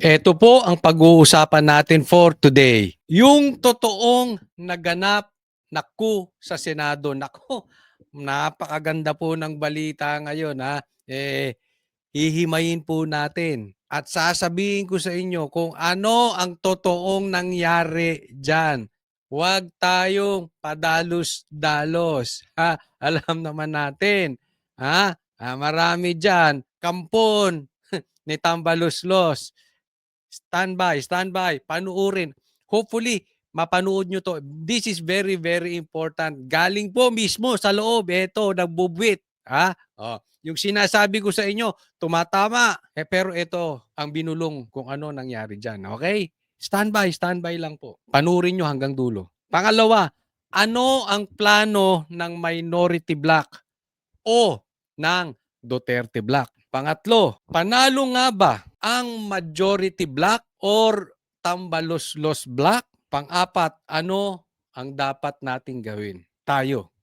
Ito po ang pag-uusapan natin for today. Yung totoong naganap sa Senado. Naku, napakaganda po ng balita ngayon ha. Hihimayin po natin at sasabihin ko sa inyo kung ano ang totoong nangyari diyan. Huwag tayong padalos-dalos. Ha? Alam naman natin, ha? Marami diyan, kampon ni Tambaluslos. Standby, panuorin. Hopefully, mapanood nyo to. This is very, very important. Galing po mismo sa loob. Ito, nagbubwit. Ha? Yung sinasabi ko sa inyo, tumatama. Pero ito, ang binulong kung ano nangyari dyan. Okay? Standby lang po. Panurin nyo hanggang dulo. Pangalawa, ano ang plano ng minority bloc o ng Duterte bloc? Pangatlo, panalo nga ba ang majority bloc or Tambaluslos bloc? Pang-apat, ano ang dapat nating gawin? Tayo,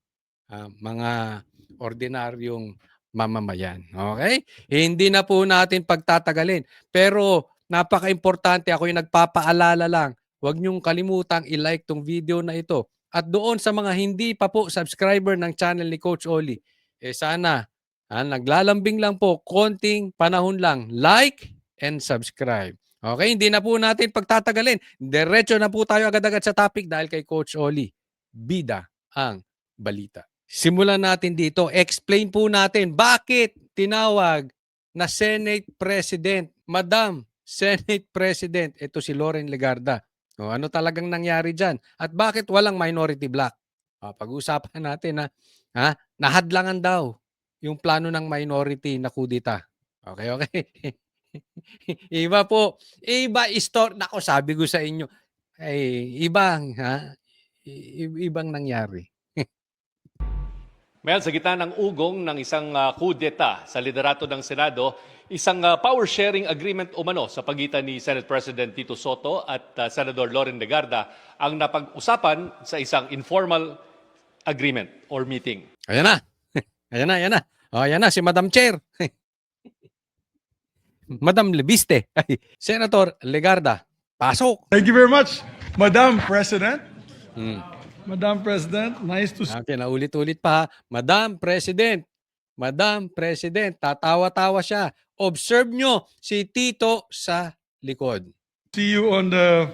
mga ordinaryong mamamayan. Okay? Hindi na po natin pagtatagalin. Pero napaka-importante, ako yung nagpapaalala lang, huwag niyong kalimutang i-like tong video na ito. At doon sa mga hindi pa po subscriber ng channel ni Coach Oli, sana naglalambing lang po, konting panahon lang, like and subscribe. Okay, hindi na po natin pagtatagalin. Diretso na po tayo agad-agad sa topic dahil kay Coach Oli. Bida ang balita. Simulan natin dito. Explain po natin bakit tinawag na Senate President, Madam Senate President, ito si Loren Legarda. Ano talagang nangyari dyan? At bakit walang minority bloc? Pag-usapan natin nahadlangan daw yung plano ng minority na kudita. Okay. Iba po. Iba story. Nako, sabi ko sa inyo, ibang nangyari. Mel, sa gitna ng ugong ng isang kudeta sa liderato ng Senado, isang power-sharing agreement umano sa pagitan ni Senate President Tito Soto at Senador Loren Legarda ang napag-usapan sa isang informal agreement or meeting. Ayan na. Ayan na si Madam Chair. Madam Lebiste. Senator Legarda, pasok. Thank you very much, Madam President. Madam President, nice to see Okay, naulit-ulit pa. Madam President, tatawa-tawa siya. Observe nyo si Tito sa likod. you on the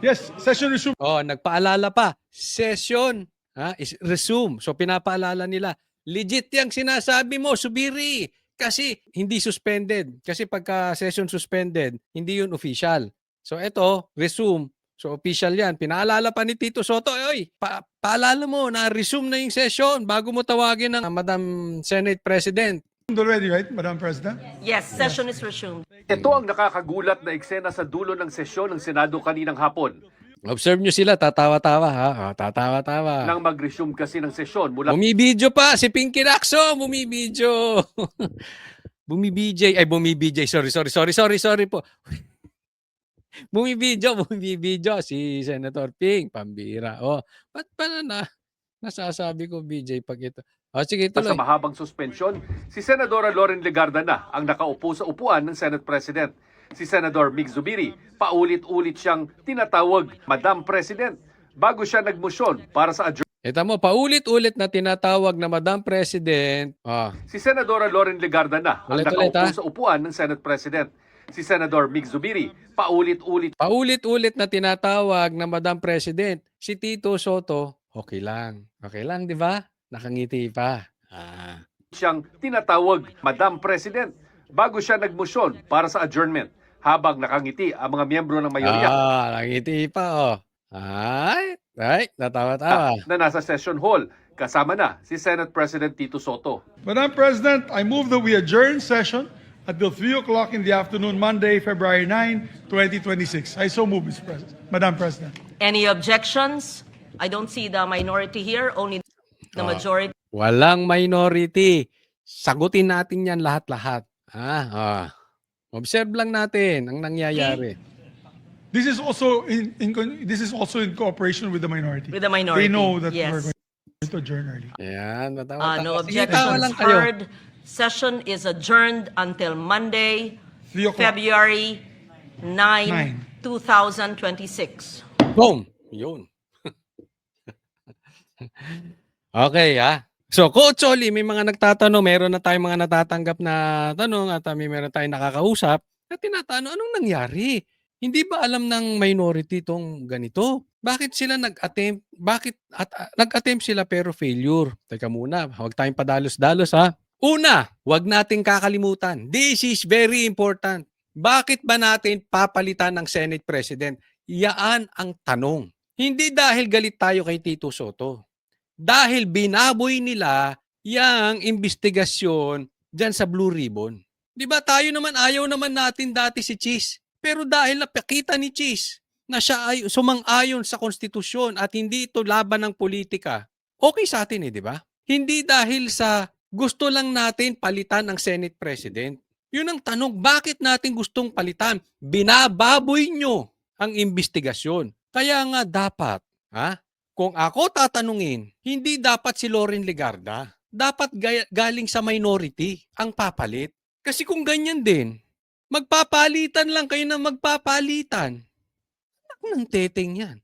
yes, session resume. Nagpaalala pa. Session is resume. So pinapaalala nila. Legit yung sinasabi mo, Subiri. Kasi hindi suspended. Kasi pagka session suspended, hindi yun official. So ito, resume. So official yan. Pinaalala pa ni Tito Soto, paalala mo na resume na yung session bago mo tawagin ng Madam Senate President. Already, right, Madam President? Yes, session is resumed. Ito ang nakakagulat na eksena sa dulo ng sesyon ng Senado kaninang hapon. Observe nyo sila, tatawa-tawa ha. Tatawa-tawa. Nang mag-resume kasi ng sesyon mula Bumibidyo pa si Pinky Lacson, bumibidyo. Bumibidyo. Sorry po. Bumibidyo si Senator Ping, pambira. Ba't pa nasasabi ko BJ pag ito? Sige, tuloy. sa mahabang suspensyon, si Senadora Loren Legarda na ang nakaupo sa upuan ng Senate President. Si Senador Mig Zubiri, paulit-ulit siyang tinatawag Madam President bago siya nagmosyon para sa adjournment. Ito mo, paulit-ulit na tinatawag na Madam President. Si Senadora Loren Legarda na ang Ulit-ulit, nakaupo sa upuan ng Senate President. Si Senador Mig Zubiri, paulit-ulit Paulit-ulit na tinatawag na Madam President. Si Tito Soto, okay lang. Okay lang, di ba? Nakangiti pa. siyang tinatawag Madam President bago siya nagmosyon para sa adjournment habang nakangiti ang mga miyembro ng mayorya Nakangiti pa, Ay, natawa-tawa. na nasa session hall. Kasama na si Senate President Tito Soto. Madam President, I move that we adjourn session until 3 o'clock in the afternoon, Monday, February 9, 2026. I so move, Mr. President. Madam President. Any objections? I don't see the minority here, only the majority. Walang minority. Sagutin natin yan lahat-lahat. Observe lang natin ang nangyayari. This is also in cooperation with the minority. With the minority, They know that yes. we're going to adjourn early. Ayan, natawa-tawa. No Sige, tawa objections lang kayo. heard. Session is adjourned until Monday, 3 o'clock. February 9, 9. 2026. Boom! Yun. Okay, So, Coach Oli, may mga nagtatanong, meron na tayong mga natatanggap na tanong at meron tayong nakakausap na tinatanong, anong nangyari? Hindi ba alam ng minority itong ganito? Bakit sila nag-attempt? Nag-attempt sila pero failure? Teka muna, huwag tayong padalos-dalos Una, huwag nating kakalimutan. This is very important. Bakit ba natin papalitan ng Senate President? Yaan ang tanong. Hindi dahil galit tayo kay Tito Soto. Dahil binaboy nila yung investigasyon dyan sa Blue Ribbon. Di ba tayo naman, ayaw naman natin dati si Cheese. Pero dahil napakita ni Cheese na siya ay sumang-ayon sa konstitusyon at hindi ito laban ng politika, okay sa atin di ba? Hindi dahil sa gusto lang natin palitan ang Senate President. Yun ang tanong, bakit natin gustong palitan? Binababoy nyo ang investigasyon. Kaya nga dapat, kung ako tatanungin, hindi dapat si Loren Legarda. Dapat galing sa minority ang papalit. Kasi kung ganyan din, magpapalitan lang kayo ng magpapalitan. Ako ng teteng yan.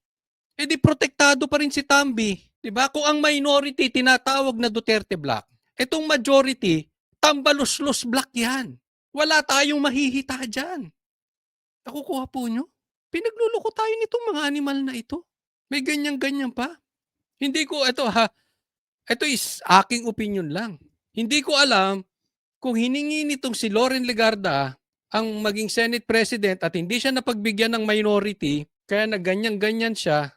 E di protektado pa rin si Tambi. Diba? Kung ang minority tinatawag na Duterte Black, itong majority, tambaluslos black yan. Wala tayong mahihita dyan. Nakukuha po nyo? Pinagluloko tayo nitong mga animal na ito. May ganyan-ganyan pa. Hindi ko, ito is aking opinion lang. Hindi ko alam kung hiningi nitong si Loren Legarda ang maging Senate President at hindi siya napagbigyan ng minority, kaya na ganyan-ganyan siya,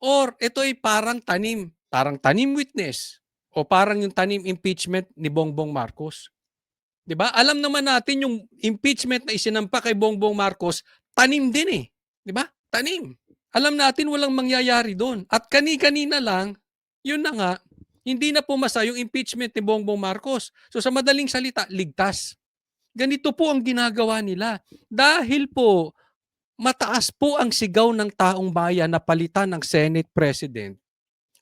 or ito ay parang tanim witness, o parang yung tanim impeachment ni Bongbong Marcos. 'Di ba? Alam naman natin yung impeachment na isinampa kay Bongbong Marcos, tanim din 'di ba? Tanim. Alam natin walang mangyayari doon. At kani-kanina lang, yun na nga, hindi na pumasa yung impeachment ni Bongbong Marcos. So sa madaling salita, ligtas. Ganito po ang ginagawa nila. Dahil po, mataas po ang sigaw ng taong bayan na palitan ng Senate President.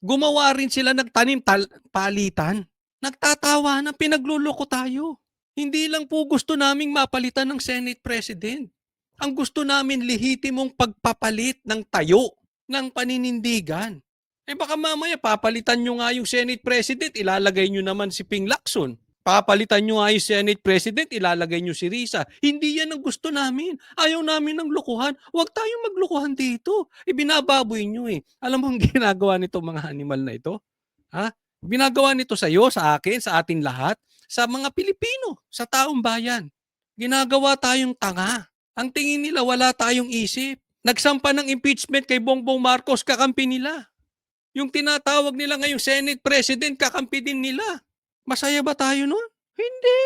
Gumawa rin sila nagtanim palitan. Nagtatawa na pinagluloko tayo. Hindi lang po gusto naming mapalitan ng Senate President. Ang gusto namin lehitimong pagpapalit ng tayo ng paninindigan. Baka mamaya papalitan nyo nga yung Senate President, ilalagay nyo naman si Ping Lacson. Papalitan nyo nga yung Senate President, ilalagay nyo si Risa. Hindi yan ang gusto namin. Ayaw namin ng lukuhan. Huwag tayong maglukuhan dito. Binababoy nyo Alam mo ang ginagawa nito mga animal na ito? Binagawa nito sa iyo, sa akin, sa atin lahat, sa mga Pilipino, sa taong bayan. Ginagawa tayong tanga. Ang tingin nila wala tayong isip. Nagsampa ng impeachment kay Bongbong Marcos, kakampi nila. Yung tinatawag nila ngayong Senate President, kakampi din nila. Masaya ba tayo nun? Hindi.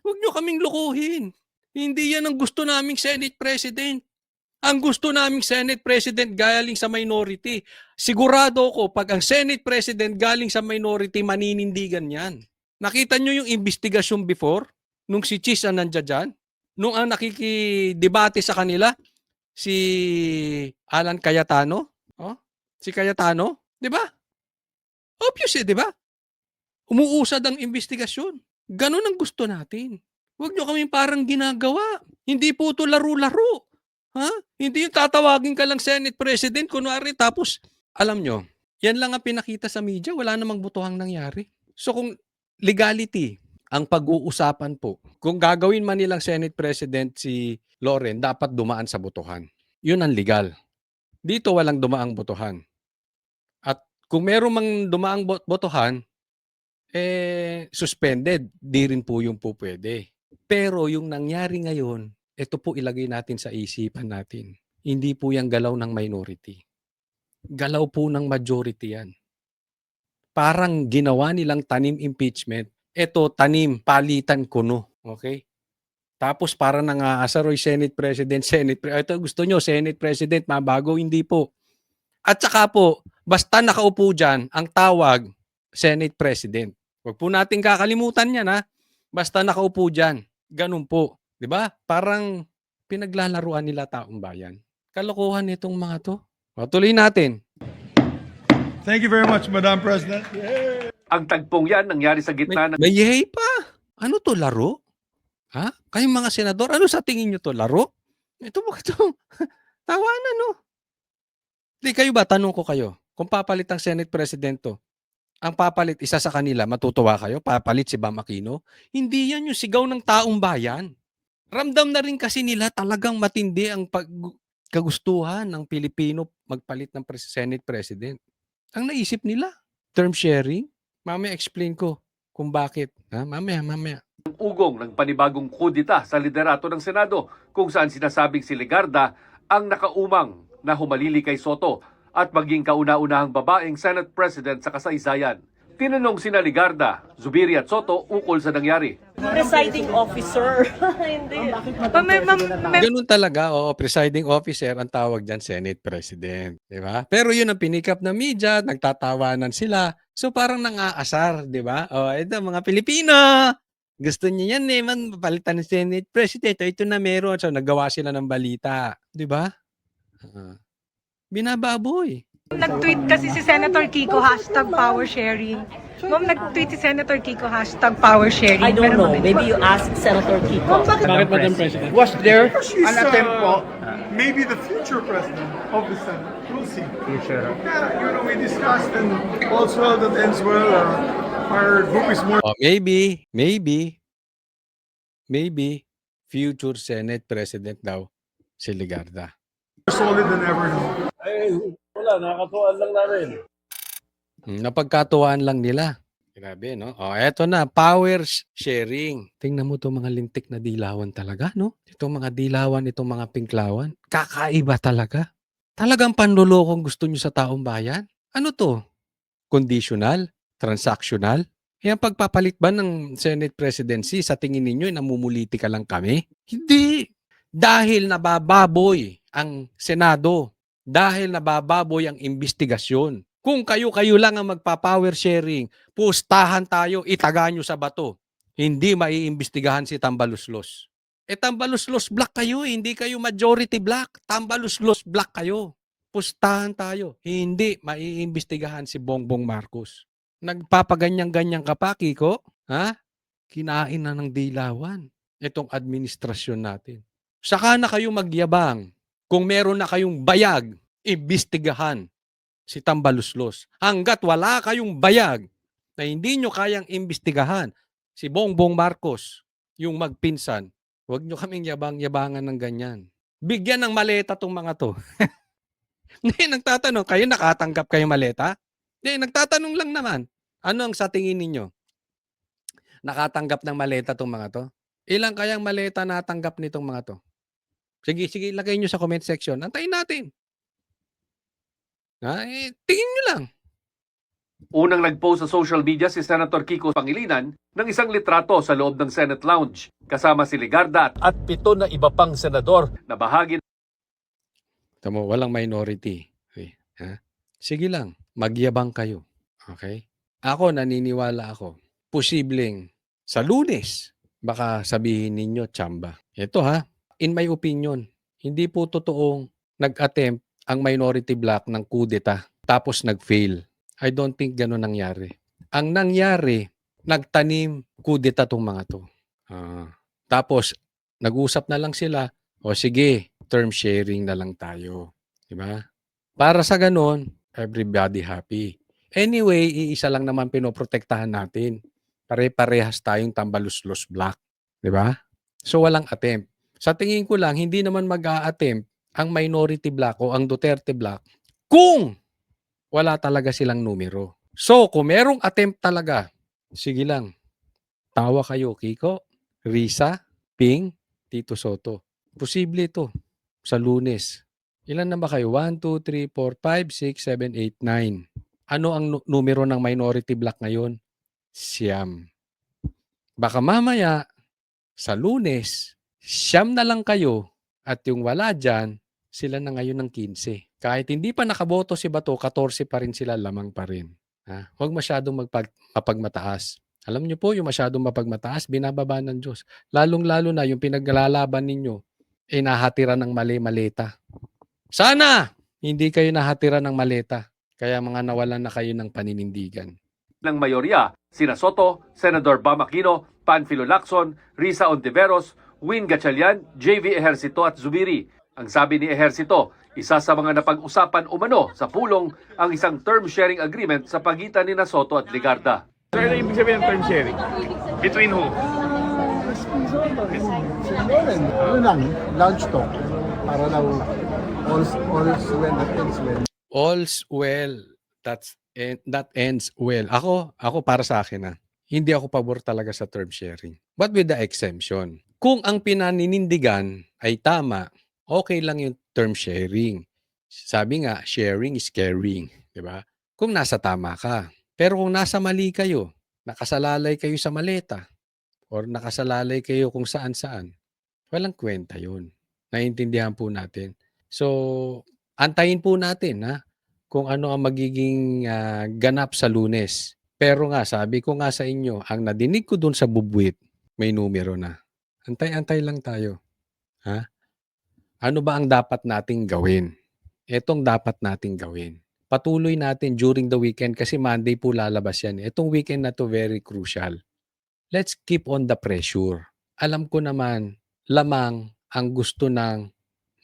Huwag nyo kaming lukuhin. Hindi yan ang gusto naming Senate President. Ang gusto naming Senate President galing sa minority. Sigurado ko, pag ang Senate President galing sa minority, maninindigan yan. Nakita nyo yung investigasyon before? Nung si Cheese ang nandiyan dyan? Nung ang nakikidebate sa kanila, si Alan Cayetano? Si Cayetano? Di ba? Obvious di ba? Umuusad ang investigasyon. Ganun ang gusto natin. Huwag nyo kami parang ginagawa. Hindi po ito laro-laro. Hindi yung tatawagin ka lang Senate President, kunwari, tapos, alam nyo, yan lang ang pinakita sa media, wala namang butuhang nangyari. So kung legality, ang pag-uusapan po, kung gagawin man nilang Senate President si Loren, dapat dumaan sa botohan. Yun ang legal. Dito walang dumaang botohan. At kung meron mang dumaang botohan, suspended. Di rin po yung po pwede. Pero yung nangyari ngayon, ito po ilagay natin sa isipan natin. Hindi po yung galaw ng minority. Galaw po ng majority yan. Parang ginawa nilang tanim impeachment. Ito, tanim, palitan kuno. Okay? Tapos para nang-aasaroy Senate President, ito gusto nyo, Senate President, mabago, hindi po. At saka po, basta nakaupo dyan, ang tawag, Senate President. Huwag po natin kakalimutan yan Basta nakaupo dyan. Ganun po. Diba? Parang pinaglalaruan nila taong bayan. Kalokohan itong mga to. Tuloy natin. Thank you very much, Madam President. Ang tagpong yan nangyari sa gitna ng May yehey pa. Ano 'to, laro? Ha? Kayong mga senador, ano sa tingin niyo 'to, laro? Ito ba 'to tawanan 'no? Hindi, kayo ba, tanong ko kayo, kung papalit ang Senate President 'to, ang papalit isa sa kanila, matutuwa kayo? Papalit si Bam Aquino? Hindi yan yung sigaw ng taong bayan. Ramdam na rin kasi nila talagang matindi ang kagustuhan ng Pilipino magpalit ng Senate President. Ang naisip nila, term sharing. Mamaya explain ko kung bakit. Ha? Mamaya. Ugong ng panibagong kudita sa liderato ng Senado kung saan sinasabing si Legarda ang nakaumang na humalili kay Soto at maging kauna-unahang babaeng Senate President sa kasaysayan. Tinanong sina Legarda, Zubiri at Soto ukol sa nangyari. Presiding officer. Hindi. Ganun talaga, presiding officer ang tawag dyan, Senate President. Di ba? Pero yun ang pinikap ng media, nagtatawanan sila. So parang nangaasar, di ba? Ito mga Pilipino, gusto niya yan palitan ng Senate President. Ito na meron. So nagawa sila ng balita. Di ba? Binababoy. Nag-tweet kasi si Senator Kiko, #power sharing. Ma'am, nag-tweet si Senator Kiko, #power sharing. I don't know. Maybe you ask Senator Kiko. Bakit, Madam President? Was there She's an attempt po? maybe the future president of the Senate. We'll see. Future. Yeah, we discussed and all's well that ends well. Our group is more Maybe future Senate President daw si Legarda. solid than ever now. Wala, nakakatuwaan lang namin. Napagkatuwaan lang nila. Grabe, no? Eto na, power sharing. Tingnan mo itong mga lintik na dilawan talaga, no? Itong mga dilawan, itong mga pinklawan. Kakaiba talaga. Talagang panlulokong gusto nyo sa taong bayan? Ano to? Conditional? Transactional? Yung pagpapalit ba ng Senate presidency, sa tingin ninyo, namumuliti ka lang kami? Hindi. Dahil nabababoy ang Senado. Dahil nabababoy ang investigasyon. Kung kayo-kayo lang ang magpa-power sharing, pustahan tayo, itaga nyo sa bato. Hindi maiimbestigahan si Tambaluslos. Tambaluslos black kayo, hindi kayo majority black. Tambaluslos black kayo. Pustahan tayo. Hindi maiimbestigahan si Bongbong Marcos. Nagpapaganyan-ganyan ka pa, Kiko? Ha? Kinain na ng dilawan itong administrasyon natin. Saka na kayo magyabang. Kung meron na kayong bayag, imbestigahan si Tambaluslos. Hanggat wala kayong bayag na hindi nyo kayang imbestigahan si Bongbong Marcos, yung magpinsan, huwag nyo kaming yabang-yabangan ng ganyan. Bigyan ng maleta tong mga to. Hindi, nagtatanong, kayo nakatanggap kayong maleta? Hindi, nagtatanong lang naman. Ano ang sa tingin ninyo? Nakatanggap ng maleta tong mga to? Ilang kayang maleta natanggap nitong mga to? Sige, ilagay nyo sa comment section. Antayin natin. Tingin nyo lang. Unang nag-post sa social media si Senator Kiko Pangilinan ng isang litrato sa loob ng Senate Lounge kasama si Legarda at 7 na iba pang senador na bahagi. Tamo, walang minority. Okay. Sige lang, magyabang kayo. Okay? Ako, naniniwala ako. Posibleng sa Lunes, baka sabihin ninyo, tsamba. Ito in my opinion, hindi po totoong nag-attempt ang minority bloc ng kudeta tapos nag-fail. I don't think gano'n nangyari. Ang nangyari, nagtanim kudeta tong mga to. Tapos, nag-usap na lang sila, o sige, term sharing na lang tayo. Diba? Para sa gano'n, everybody happy. Anyway, iisa lang naman pinoprotektahan natin. Pare-parehas tayong Tambaluslos block. Diba? So, walang attempt. Sa tingin ko lang, hindi naman mag-a-attempt ang minority block o ang Duterte block kung wala talaga silang numero. So, kung merong attempt talaga, sige lang. Tawa kayo, Kiko, Risa, Ping, Tito Soto. Posible ito sa Lunes. Ilan na ba kayo? 1, 2, 3, 4, 5, 6, 7, 8, 9. Ano ang numero ng minority block ngayon? 9. Baka mamaya, sa Lunes, 9 na lang kayo at yung wala dyan, sila na ngayon ng 15. Kahit hindi pa nakaboto si Bato, 14 pa rin sila, lamang pa rin. Huwag masyadong mapagmataas. Alam niyo po, yung masyadong mapagmataas, binababa ng Diyos. Lalong-lalo na yung pinaglalaban ninyo, nahatiran ng maleta. Sana hindi kayo nahatiran ng maleta. Kaya mga nawalan na kayo ng paninindigan. ng mayorya, sina Soto, Senador Bam Aquino, Panfilo Lacson, Risa Ontiveros, Win Gatchalian, JV Ejercito at Zubiri. Ang sabi ni Ejercito, isa sa mga napag-usapan umano sa pulong ang isang term sharing agreement sa pagitan ni Soto at Ligarda. So, ano ibig sabihin ng term sharing? Between who? Ano lang, lunch talk. Para daw all's well that ends well. All's well. That ends well. Ako para sa akin hindi ako pabor talaga sa term sharing. But with the exemption. Kung ang pinaninindigan ay tama, okay lang yung term sharing. Sabi nga, sharing is caring, 'di ba? Kung nasa tama ka. Pero kung nasa mali kayo, nakasalalay kayo sa maleta or nakasalalay kayo kung saan-saan, walang kwenta 'yun. Naiintindihan po natin. So, antayin po natin kung ano ang magiging ganap sa Lunes. Pero nga, sabi ko nga sa inyo, ang nadinig ko dun sa bubwit, may numero na. Antay-antay lang tayo. Ha? Ano ba ang dapat nating gawin? Etong dapat nating gawin. Patuloy natin during the weekend kasi Monday po lalabas yan. Etong weekend na to very crucial. Let's keep on the pressure. Alam ko naman, lamang ang gusto ng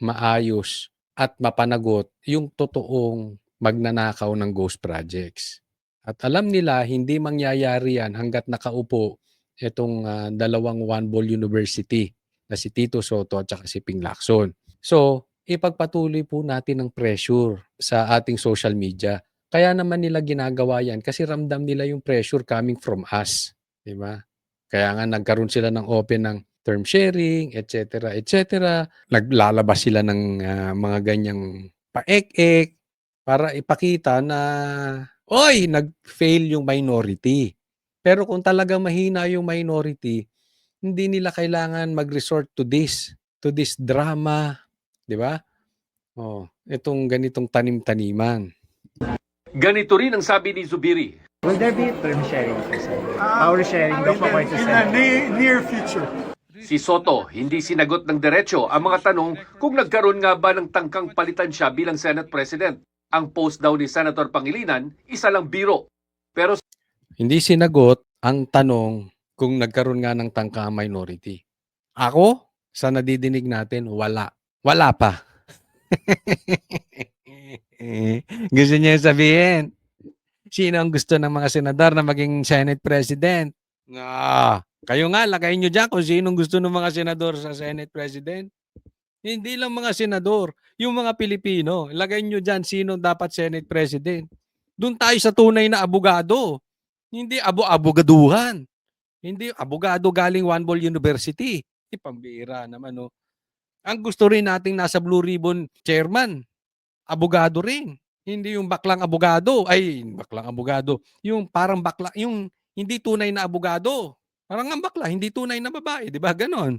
maayos at mapanagot yung totoong magnanakaw ng ghost projects. At alam nila, hindi mangyayari yan hanggat nakaupo itong dalawang One Ball University na si Tito Soto at saka si Ping Lacson. So, ipagpatuloy po natin ang pressure sa ating social media. Kaya naman nila ginagawa yan kasi ramdam nila yung pressure coming from us. Diba? Kaya nga nagkaroon sila ng open ng term sharing, etc. etc. Naglalabas sila ng mga ganyang paek-ek para ipakita na oy, nag-fail yung minority. Pero kung talaga mahina yung minority, hindi nila kailangan mag-resort to this drama, 'di ba? Oh, itong ganitong tanim-taniman. Ganito rin ang sabi ni Zubiri. Will there be term sharing? Power sharing daw pa In the near future. Si Soto hindi sinagot ng diretso ang mga tanong kung nagkaroon nga ba ng tangkang palitan siya bilang Senate President. Ang post daw ni Senator Pangilinan, isa lang biro. Pero Hindi sinagot ang tanong kung nagkaroon nga ng tangka minority. Ako, sa nadidinig natin, wala. Wala pa. Gusto niya sabihin, sino ang gusto ng mga senador na maging Senate President? Kayo nga, lagay nyo dyan kung sinong gusto ng mga senador sa Senate President. Hindi lang mga senador, yung mga Pilipino. Lagay nyo dyan sino dapat Senate President. Doon tayo sa tunay na abogado. Hindi abogaduhan. Hindi abogado galing One Ball University. Pambira naman, no? Ang gusto rin nating nasa Blue Ribbon chairman, abogado rin. Hindi yung baklang abogado. Yung parang bakla, yung hindi tunay na abogado. Parang ang bakla, hindi tunay na babae. Di ba? Ganon.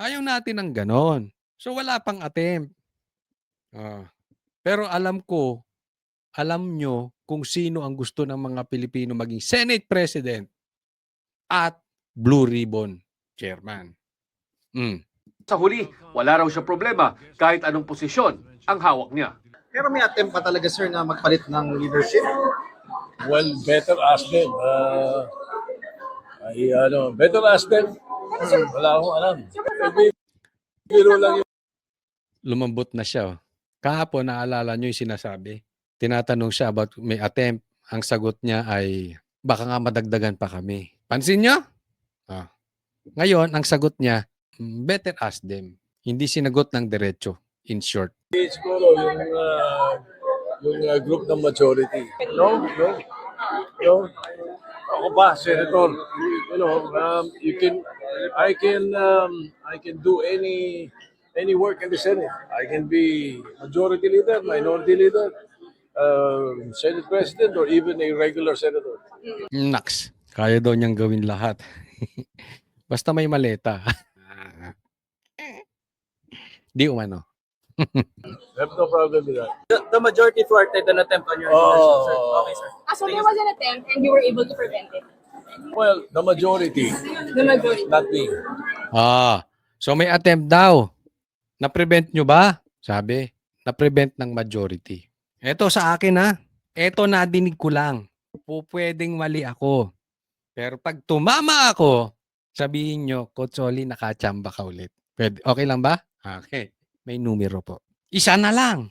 Ayaw natin ng ganon. So wala pang attempt. Pero alam nyo kung sino ang gusto ng mga Pilipino maging Senate President at Blue Ribbon Chairman. sa huli, wala raw siya problema kahit anong posisyon ang hawak niya. Pero may attempt pa talaga, sir, na magpalit ng leadership. Well, better ask them. Better ask them. Wala akong alam. Biro lang yun. Lumambot na siya. Kahapon, naalala nyo yung sinasabi. Tinatanong siya about may attempt. Ang sagot niya ay, baka nga madagdagan pa kami. Pansin nyo? Ngayon, ang sagot niya, better ask them. Hindi sinagot ng diretso, in short. Siguro yung group ng majority. No. Ako pa, Senator. I can do any work in the Senate. I can be majority leader, minority leader, Senate President, or even a regular senator. Naks, kaya daw niyang gawin lahat. Basta may maleta. Di umano. I have no problem with that. The majority thwarted an attempt on your leadership, sir. Okay, sir. So there was an attempt and you were able to prevent it. Well, the majority, The majority. not me. So may attempt daw. Na-prevent nyo ba? Sabi, na-prevent ng majority. Eto sa akin Eto nadinig ko lang. Pupwedeng mali ako. Pero pag tumama ako, sabihin nyo, Coach Oli, nakachamba ka ulit. Pwede, okay lang ba? Okay. May numero po. Isa na lang.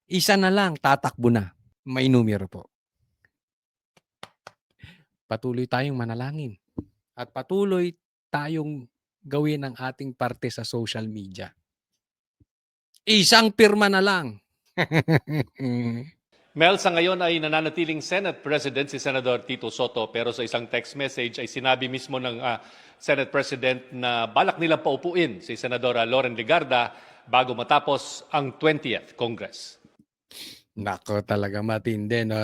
Isa na lang, tatakbo na. May numero po. Patuloy tayong manalangin. At patuloy tayong gawin ang ating parte sa social media. Isang pirma na lang. Mel, sa ngayon ay nananatiling Senate President si Senador Tito Soto pero sa isang text message ay sinabi mismo ng Senate President na balak nilang paupuin si Senadora Loren Legarda bago matapos ang 20th Congress. Nako, talaga matindi, no?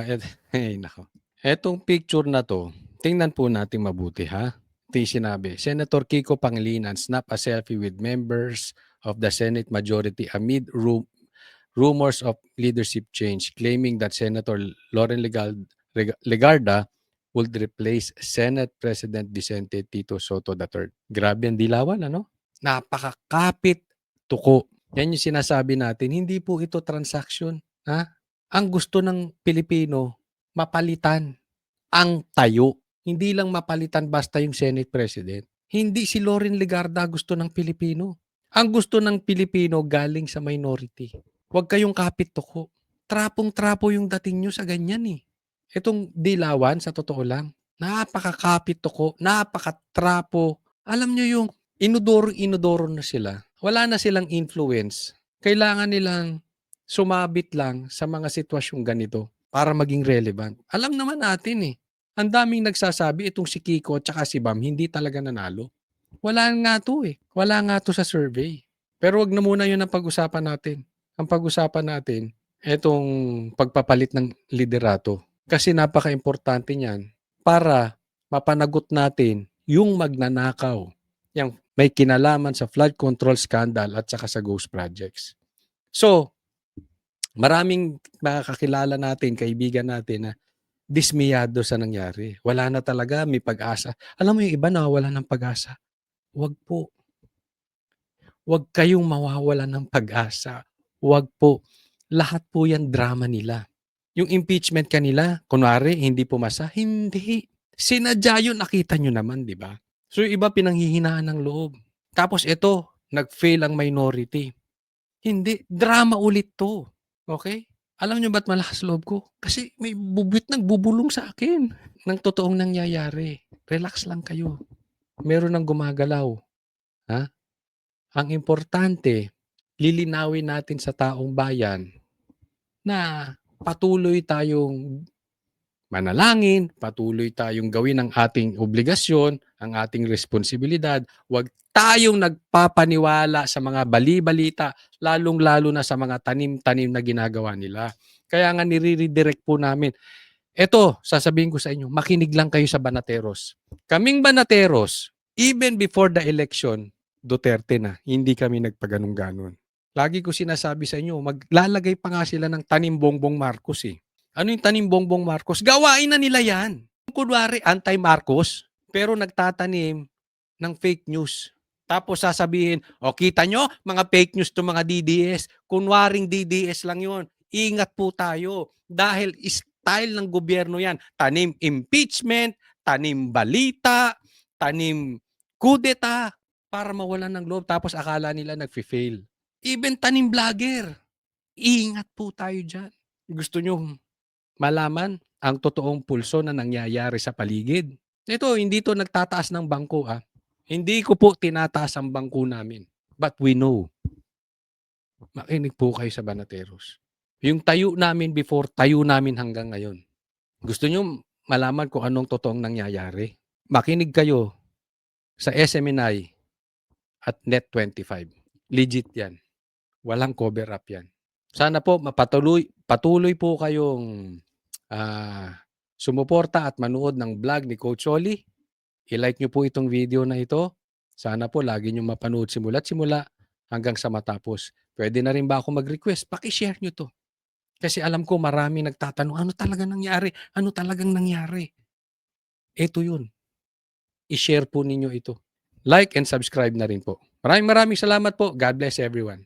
Nako. Etong picture na to, tingnan po natin mabuti, ha? Ito yung sinabi, Senator Kiko Pangilinan snap a selfie with members of the Senate majority amid rumors of leadership change, claiming that Senator Loren Legarda would replace Senate President Vicente Tito Soto III. Grabe ang dilawan, ano? Napakakapit tuko. Yan yung sinasabi natin, hindi po ito transaction. Ha? Ang gusto ng Pilipino, mapalitan ang tayo. Hindi lang mapalitan basta yung Senate President. Hindi si Loren Legarda gusto ng Pilipino. Ang gusto ng Pilipino galing sa minority. Huwag kayong kapit tuko. Trapong-trapo yung dating nyo sa ganyan eh. Itong dilawan, sa totoo lang, napakakapit tuko, napakatrapo. Alam nyo yung inodoro na sila. Wala na silang influence. Kailangan nilang sumabit lang sa mga sitwasyong ganito para maging relevant. Alam naman natin eh. Ang daming nagsasabi itong si Kiko at si Bam hindi talaga nanalo. Wala nga to eh. Wala nga to sa survey. Pero wag na muna yun ang pag-usapan natin. Ang pag-usapan natin, itong pagpapalit ng liderato. Kasi napaka-importante niyan para mapanagot natin yung magnanakaw. Yung may kinalaman sa flood control scandal at saka sa ghost projects. So, maraming makakakilala natin, kaibigan natin na dismiyado sa nangyari. Wala na talaga, may pag-asa. Alam mo yung iba nawawala ng pag-asa. Huwag po. Huwag kayong mawawala ng pag-asa. Huwag po. Lahat po yan drama nila. Yung impeachment kanila, kunwari, hindi pumasa. Hindi. Sinadya yun, nakita nyo naman, di ba? So yung iba pinanghihinaan ng loob. Tapos ito, nag-fail ang minority. Hindi. Drama ulit to. Okay? Alam nyo ba't malakas loob ko? Kasi may bubwit nagbubulong sa akin ng totoong nangyayari. Relax lang kayo. Meron nang gumagalaw. Ha? Ang importante, lilinawin natin sa taong bayan na patuloy tayong manalangin, patuloy tayong gawin ang ating obligasyon, ang ating responsibilidad. Huwag tayong nagpapaniwala sa mga bali-balita, lalong-lalo na sa mga tanim-tanim na ginagawa nila. Kaya nga nire-redirect po namin. Ito, sasabihin ko sa inyo, makinig lang kayo sa Banateros. Kaming Banateros, even before the election, Duterte na, hindi kami nagpaganong-ganon. Lagi ko sinasabi sa inyo, maglalagay pa nga sila ng tanim Bongbong Marcos eh. Ano yung tanim Bongbong Marcos? Gawain na nila yan. Kunwari, anti-Marcos, pero nagtatanim ng fake news. Tapos sasabihin, o kita nyo, mga fake news to mga DDS. Kunwaring DDS lang yon. Ingat po tayo. Dahil style ng gobyerno yan. Tanim impeachment, tanim balita, tanim kudeta, para mawalan ng loob. Tapos akala nila nag-fail. Even tanim vlogger. Ingat po tayo dyan. Gusto nyo malaman ang totoong pulso na nangyayari sa paligid. Ito, hindi to nagtataas ng bangko. Hindi ko po tinataas ang bangko namin. But we know. Makinig po kayo sa Banateros. Yung tayo namin before, tayo namin hanggang ngayon. Gusto nyo malaman kung anong totoong nangyayari? Makinig kayo sa SMNI at Net25. Legit yan. Walang cover up yan. Sana po patuloy po kayong sumuporta at manood ng vlog ni Coach Oli. I-like nyo po itong video na ito. Sana po lagi nyo mapanood simula't simula hanggang sa matapos. Pwede na rin ba ako mag-request? Paki-share nyo to. Kasi alam ko marami nagtatanong, ano talagang nangyari? Ano talagang nangyari? Ito yun. I-share po ninyo ito. Like and subscribe na rin po. Maraming salamat po. God bless everyone.